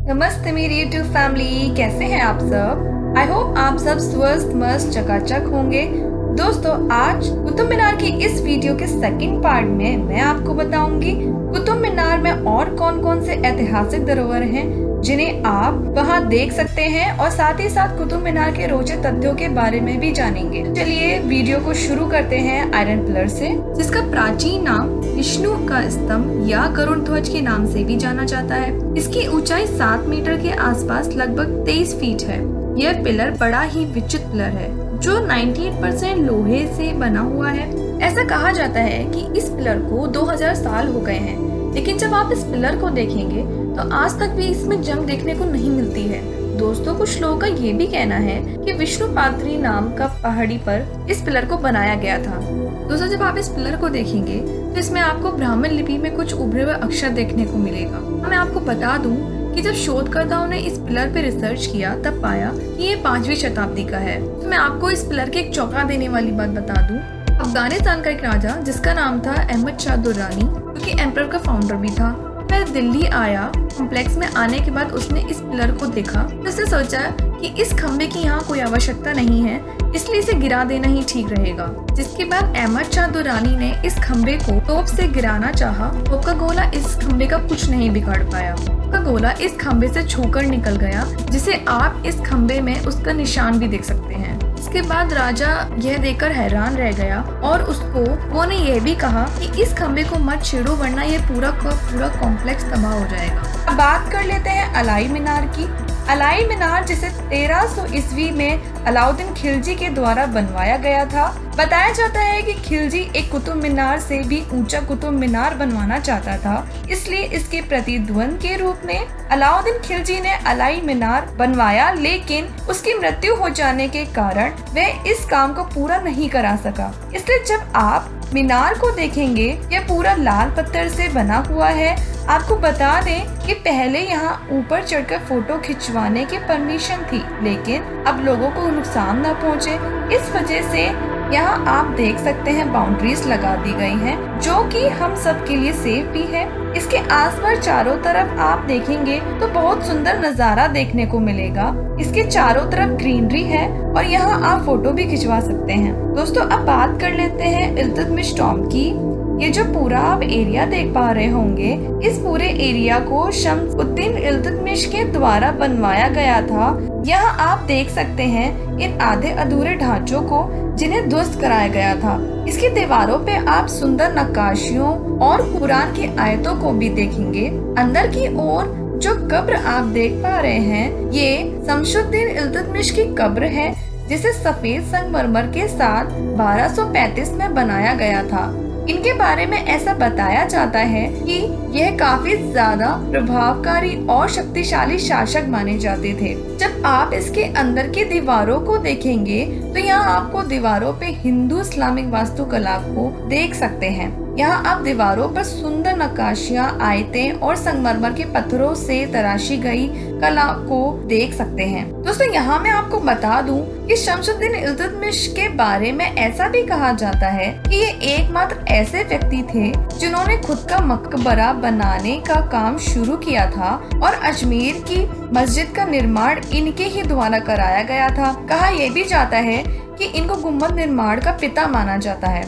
नमस्ते मेरी YouTube family, कैसे हैं आप सब। आई होप आप सब स्वस्थ मस्त चकाचक होंगे। दोस्तों, आज कुतुब मीनार की इस वीडियो के सेकंड पार्ट में मैं आपको बताऊंगी कुतुब मीनार में और कौन कौन से ऐतिहासिक धरोहर हैं जिन्हें आप वहां देख सकते हैं, और साथ ही साथ कुतुब मीनार के रोचक तथ्यों के बारे में भी जानेंगे। चलिए वीडियो को शुरू करते हैं आयरन पिलर से, जिसका प्राचीन नाम विष्णु का स्तंभ या गरुड़ ध्वज के नाम से भी जाना जाता है। इसकी ऊंचाई 7 मीटर के आसपास लगभग 23 फीट है। यह पिलर बड़ा ही विचित्र पिलर है जो 98% लोहे से बना हुआ है। ऐसा कहा जाता है कि इस पिलर को 2000 साल हो गए हैं, लेकिन जब आप इस पिलर को देखेंगे तो आज तक भी इसमें जंग देखने को नहीं मिलती है। दोस्तों, कुछ लोगों का ये भी कहना है कि विष्णुपात्री नाम का पहाड़ी पर इस पिलर को बनाया गया था। दोस्तों, जब आप इस पिलर को देखेंगे तो इसमें आपको ब्राह्मण लिपि में कुछ उभरे हुए अक्षर देखने को मिलेगा। मैं आपको बता दूं कि जब शोधकर्ताओं ने इस पिलर पे रिसर्च किया तब पाया कि ये 5वीं शताब्दी का है। तो मैं आपको इस पिलर की एक चौंका देने वाली बात बता दूं। अफगानिस्तान का एक राजा जिसका नाम था अहमद शाह दुर्रानी, जो कि एम्परर का फाउंडर भी था, वह दिल्ली आया। कॉम्प्लेक्स में आने के बाद उसने इस पिलर को देखा तो उसने सोचा कि इस खंबे की यहाँ कोई आवश्यकता नहीं है, इसलिए इसे गिरा देना ही ठीक रहेगा। जिसके बाद अहमद शाह दुर्रानी ने इस खंबे को तोप से गिराना चाहा। तोप का गोला इस खंबे का कुछ नहीं बिगाड़ पाया। का गोला इस खंबे से छूकर निकल गया, जिसे आप इस खंबे में उसका निशान भी देख सकते हैं। इसके बाद राजा यह देखकर हैरान रह गया और वो ने यह भी कहा कि इस खंबे को मत छेड़ो, वरना यह पूरा का पूरा कॉम्प्लेक्स तबाह हो जाएगा। अब बात कर लेते हैं अलाई मीनार की। अलाई मीनार, जिसे 1300 ईस्वी में अलाउद्दीन खिलजी के द्वारा बनवाया गया था। बताया जाता है कि खिलजी एक कुतुब मीनार से भी ऊंचा कुतुब मीनार बनवाना चाहता था, इसलिए इसके प्रतिद्वंद के रूप में अलाउद्दीन खिलजी ने अलाई मीनार बनवाया, लेकिन उसकी मृत्यु हो जाने के कारण वह इस काम को पूरा नहीं करा सका। इसलिए जब आप मीनार को देखेंगे, यह पूरा लाल पत्थर से बना हुआ है। आपको बता दें कि पहले यहाँ ऊपर चढ़कर फोटो खिंचवाने की परमिशन थी, लेकिन अब लोगों को नुकसान न पहुँचे, इस वजह से यहाँ आप देख सकते हैं बाउंड्रीज लगा दी गई हैं, जो कि हम सब के लिए सेफ भी है। इसके आसपास चारों तरफ आप देखेंगे तो बहुत सुंदर नजारा देखने को मिलेगा। इसके चारों तरफ ग्रीनरी है और यहाँ आप फोटो भी खिंचवा सकते हैं। दोस्तों, अब बात कर लेते हैं इल्तुतमिश टॉम्ब की। ये जो पूरा आप एरिया देख पा रहे होंगे, इस पूरे एरिया को शम्सुद्दीन इल्तुतमिश के द्वारा बनवाया गया था। यहाँ आप देख सकते हैं इन आधे अधूरे ढांचों को, जिन्हें ध्वस्त कराया गया था। इसकी दीवारों पे आप सुंदर नक्काशियों और कुरान की आयतों को भी देखेंगे। अंदर की ओर जो कब्र आप देख पा रहे हैं, ये शम्सुद्दीन इल्तुतमिश की कब्र है, जिसे सफेद संगमरमर के साथ 1235 में बनाया गया था। इनके बारे में ऐसा बताया जाता है कि यह काफी ज्यादा प्रभावकारी और शक्तिशाली शासक माने जाते थे। जब आप इसके अंदर की दीवारों को देखेंगे तो यहाँ आपको दीवारों पे हिंदू इस्लामिक वास्तुकला को देख सकते हैं। यहाँ आप दीवारों पर सुंदर नक्काशियाँ, आयतें और संगमरमर के पत्थरों से तराशी गई कला को देख सकते हैं। दोस्तों, यहाँ मैं आपको बता दूं कि शम्सुद्दीन इल्तुतमिश के बारे में ऐसा भी कहा जाता है कि ये एकमात्र ऐसे व्यक्ति थे जिन्होंने खुद का मकबरा बनाने का काम शुरू किया था, और अजमेर की मस्जिद का निर्माण इनके ही द्वारा कराया गया था। कहा यह भी जाता है कि इनको गुम्बद निर्माण का पिता माना जाता है।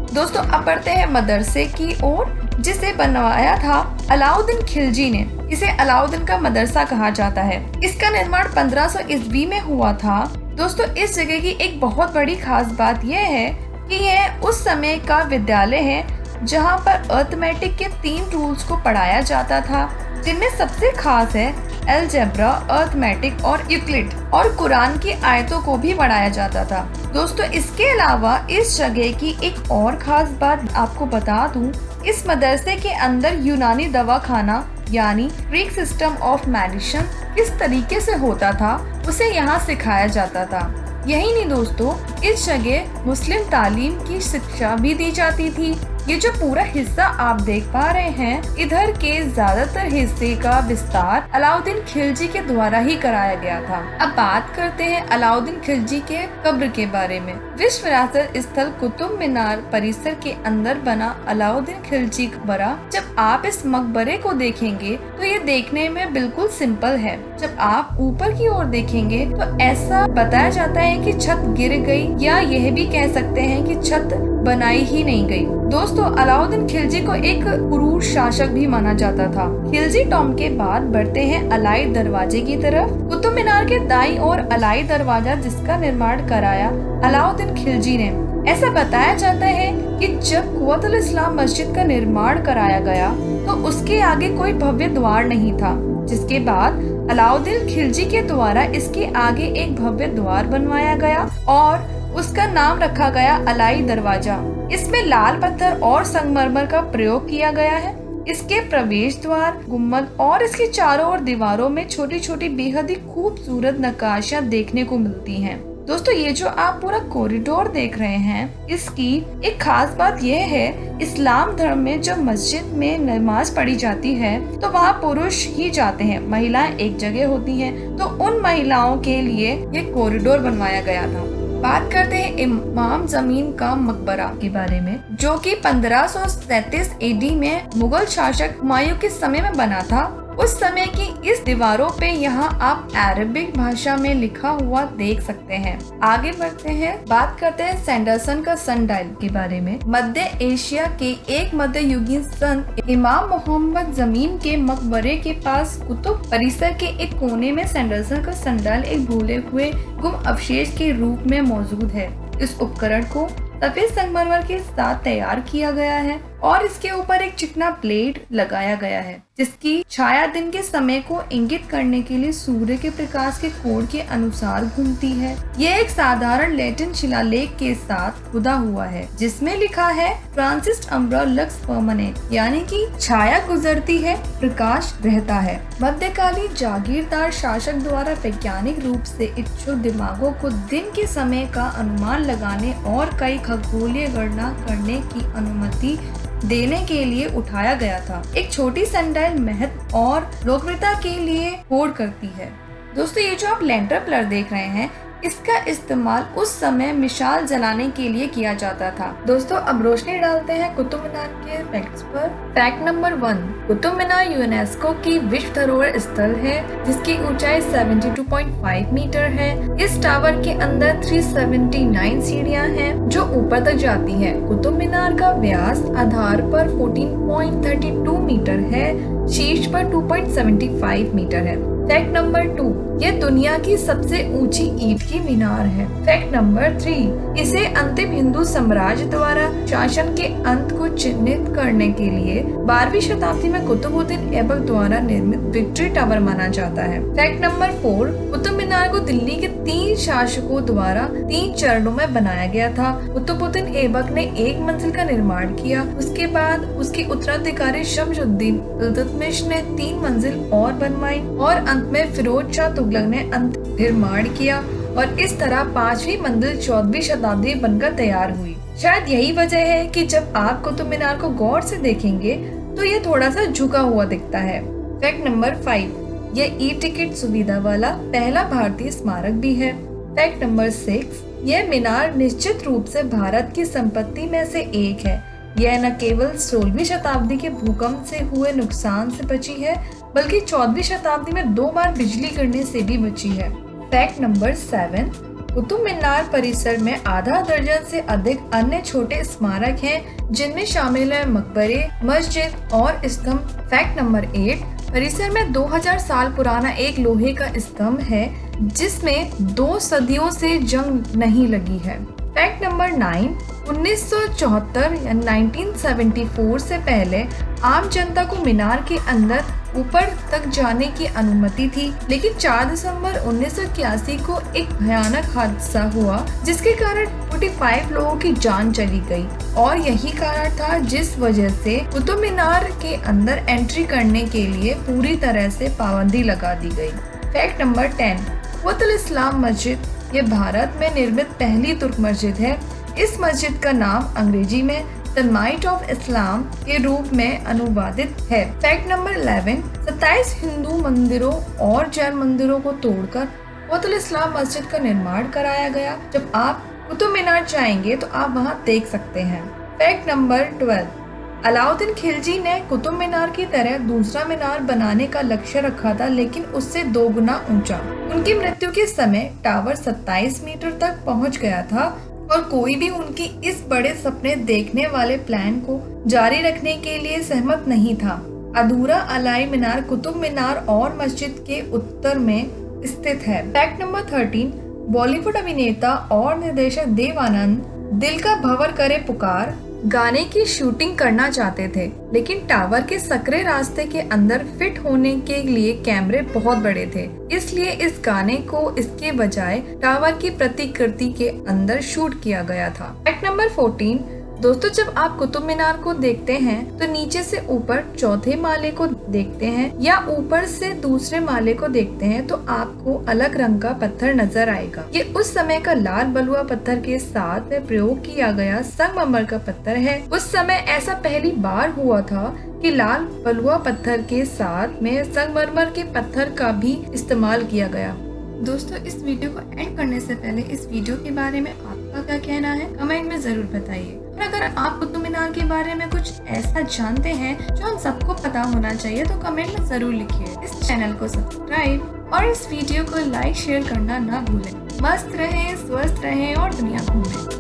दोस्तों, अब बढ़ते हैं मदरसे की ओर, जिसे बनवाया था अलाउद्दीन खिलजी ने। इसे अलाउद्दीन का मदरसा कहा जाता है। इसका निर्माण 1500 ईस्वी में हुआ था। दोस्तों, इस जगह की एक बहुत बड़ी खास बात यह है कि यह उस समय का विद्यालय है जहां पर अर्थमेटिक के 3 रूल्स को पढ़ाया जाता था, जिनमें सबसे खास है अलजेब्रा, अर्थमेटिक और यूक्लिड, और कुरान की आयतों को भी पढ़ाया जाता था। दोस्तों, इसके अलावा इस जगह की एक और खास बात आपको बता दूं, इस मदरसे के अंदर यूनानी दवाखाना यानी ग्रीक सिस्टम ऑफ मेडिसिन किस तरीके से होता था उसे यहाँ सिखाया जाता था। यही नहीं दोस्तों, इस जगह मुस्लिम तालीम की शिक्षा भी दी जाती थी। ये जो पूरा हिस्सा आप देख पा रहे हैं, इधर के ज्यादातर हिस्से का विस्तार अलाउद्दीन खिलजी के द्वारा ही कराया गया था। अब बात करते हैं अलाउद्दीन खिलजी के कब्र के बारे में। विश्व विरासत स्थल कुतुब मीनार परिसर के अंदर बना अलाउद्दीन खिलजी मकबरा। जब आप इस मकबरे को देखेंगे तो ये देखने में बिल्कुल सिंपल है। जब आप ऊपर की ओर देखेंगे तो ऐसा बताया जाता है कि छत गिर गई, या यह भी कह सकते हैं कि छत बनाई ही नहीं गई। दोस्तों, अलाउद्दीन खिलजी को एक क्रूर शासक भी माना जाता था। खिलजी टॉम के बाद बढ़ते हैं अलाई दरवाजे की तरफ। कुतुब मीनार के दाईं ओर अलाई दरवाजा, जिसका निर्माण कराया अलाउद्दीन खिलजी ने। ऐसा बताया जाता है कि जब कुव्वतुल इस्लाम मस्जिद का निर्माण कराया गया तो उसके आगे कोई भव्य द्वार नहीं था, जिसके बाद अलाउद्दीन खिलजी के द्वारा इसके आगे एक भव्य द्वार बनवाया गया और उसका नाम रखा गया अलाई दरवाजा। इसमें लाल पत्थर और संगमरमर का प्रयोग किया गया है। इसके प्रवेश द्वार, गुम्बद और इसके चारों ओर दीवारों में छोटी छोटी बेहद ही खूबसूरत नक्काशियां देखने को मिलती हैं। दोस्तों, ये जो आप पूरा कॉरिडोर देख रहे हैं, इसकी एक खास बात यह है, इस्लाम धर्म में जब मस्जिद में नमाज पढ़ी जाती है तो वहाँ पुरुष ही जाते हैं, महिलाएं एक जगह होती हैं। तो उन महिलाओं के लिए ये कॉरिडोर बनवाया गया था। बात करते हैं इमाम जमीन का मकबरा के बारे में, जो कि 1537 एडी में मुगल शासक हुमायूं के समय में बना था। उस समय की इस दीवारों पे यहाँ आप अरबिक भाषा में लिखा हुआ देख सकते हैं। आगे बढ़ते हैं, बात करते हैं सैंडरसन का सनडायल के बारे में। मध्य एशिया के एक मध्ययुगीन संत इमाम मोहम्मद जमीन के मकबरे के पास कुतुब परिसर के एक कोने में सैंडरसन का सनडायल एक भूले हुए गुम अवशेष के रूप में मौजूद है। इस उपकरण को सफेद संगमरमर के साथ तैयार किया गया है और इसके ऊपर एक चिकना प्लेट लगाया गया है, जिसकी छाया दिन के समय को इंगित करने के लिए सूर्य के प्रकाश के कोण के अनुसार घूमती है। यह एक साधारण लैटिन शिलालेख के साथ खुदा हुआ है, जिसमें लिखा है ट्रांसिस्ट अम्ब्रा लक्स परमानेंट, यानी कि छाया गुजरती है, प्रकाश रहता है। मध्यकालीन जागीरदार शासक द्वारा वैज्ञानिक रूप से इच्छुक दिमागों को दिन के समय का अनुमान लगाने और कई खगोलीय गणना करने की अनुमति देने के लिए उठाया गया था। एक छोटी सनडायल महत्व और लोकप्रियता के लिए होड़ करती है। दोस्तों, ये जो आप लैंटर प्लर देख रहे हैं, इसका इस्तेमाल उस समय मिसाल जलाने के लिए किया जाता था। दोस्तों, अब रोशनी डालते हैं कुतुब मीनार के फैक्ट्स पर। Fact number 1, Qutub Minar UNESCO की विश्व धरोहर स्थल है, जिसकी ऊंचाई 72.5 मीटर है। इस टावर के अंदर 379 सीढ़ियां हैं जो ऊपर तक जाती हैं। कुतुब मीनार का व्यास आधार पर 14.32 मीटर है, शीर्ष पर 2.75 मीटर है। फैक्ट नंबर 2, यह दुनिया की सबसे ऊंची ईंट की मीनार है। फैक्ट नंबर 3, इसे अंतिम हिंदू साम्राज्य द्वारा शासन के अंत को चिन्हित करने के लिए 12वीं शताब्दी में कुतुबुद्दीन ऐबक द्वारा निर्मित विक्ट्री टावर माना जाता है। फैक्ट नंबर 4, कुतुब मीनार को दिल्ली के 3 शासकों द्वारा 3 चरणों में बनाया गया था। कुतुबुद्दीन ऐबक ने 1 मंजिल का निर्माण किया, उसके बाद उसके उत्तराधिकारी शमसुद्दीन इल्तुतमिश ने 3 मंजिल और बनवाई और अंत में फिरोज शाह तुगलक ने अंत निर्माण किया और इस तरह 5वीं मंजिल 14वीं शताब्दी बनकर तैयार हुई। शायद यही वजह है कि जब आप कुतुब मीनार को गौर से देखेंगे तो ये थोड़ा सा झुका हुआ दिखता है। फैक्ट नंबर 5, यह ई टिकट सुविधा वाला पहला भारतीय स्मारक भी है। फैक्ट नंबर 6, यह मीनार निश्चित रूप से भारत की संपत्ति में से एक है। यह न केवल 16वीं शताब्दी के भूकंप से हुए नुकसान से बची है, बल्कि 14वीं शताब्दी में 2 बार बिजली गिरने से भी बची है। फैक्ट नंबर 7, कुतुब मीनार परिसर में आधा दर्जन से अधिक अन्य छोटे स्मारक हैं, जिनमें शामिल है मकबरे, मस्जिद और स्तंभ। फैक्ट नंबर 8, परिसर में 2000 साल पुराना एक लोहे का स्तंभ है, जिसमें 2 सदियों से जंग नहीं लगी है। फैक्ट नंबर 9, 1974 या 1974 से पहले आम जनता को मीनार के अंदर ऊपर तक जाने की अनुमति थी, लेकिन 4 दिसंबर 1981 को एक भयानक हादसा हुआ, जिसके कारण 45 लोगों की जान चली गई और यही कारण था जिस वजह से कुतुब मीनार के अंदर एंट्री करने के लिए पूरी तरह से पाबंदी लगा दी गई। फैक्ट नंबर 10, कुव्वतुल इस्लाम मस्जिद ये भारत में निर्मित पहली तुर्क मस्जिद है। इस मस्जिद का नाम अंग्रेजी में द नाइट ऑफ इस्लाम के रूप में अनुवादित है। फैक्ट नंबर 11, 27 हिंदू मंदिरों और जैन मंदिरों को तोड़कर कुतुब इस्लाम मस्जिद का निर्माण कराया गया। जब आप कुतुब मीनार जाएंगे तो आप वहां देख सकते हैं। फैक्ट नंबर 12, अलाउद्दीन खिलजी ने कुतुब मीनार की तरह दूसरा मीनार बनाने का लक्ष्य रखा था, लेकिन उससे 2 गुना ऊंचा। उनकी मृत्यु के समय टावर 27 मीटर तक पहुंच गया था और कोई भी उनकी इस बड़े सपने देखने वाले प्लान को जारी रखने के लिए सहमत नहीं था। अधूरा अलाई मीनार कुतुब मीनार और मस्जिद के उत्तर में स्थित है। फैक्ट नंबर 13, बॉलीवुड अभिनेता और निर्देशक देव आनंद दिल का भंवर करे पुकार गाने की शूटिंग करना चाहते थे, लेकिन टावर के सकरे रास्ते के अंदर फिट होने के लिए कैमरे बहुत बड़े थे, इसलिए इस गाने को इसके बजाय टावर की प्रतिकृति के अंदर शूट किया गया था। फैक्ट नंबर 14, दोस्तों जब आप कुतुब मीनार को देखते हैं तो नीचे से ऊपर चौथे माले को देखते हैं या ऊपर से दूसरे माले को देखते हैं तो आपको अलग रंग का पत्थर नजर आएगा। ये उस समय का लाल बलुआ पत्थर के साथ प्रयोग किया गया संगमरमर का पत्थर है। उस समय ऐसा पहली बार हुआ था कि लाल बलुआ पत्थर के साथ में संगमरमर के पत्थर का भी इस्तेमाल किया गया। दोस्तों इस वीडियो को एंड करने से पहले इस वीडियो के बारे में आपका क्या कहना है कमेंट में जरूर बताइए। और अगर आप कुतुब मीनार के बारे में कुछ ऐसा जानते हैं जो हम सबको पता होना चाहिए तो कमेंट में जरूर लिखिए। इस चैनल को सब्सक्राइब और इस वीडियो को लाइक शेयर करना ना भूलें। मस्त रहें, स्वस्थ रहें और दुनिया घूमें।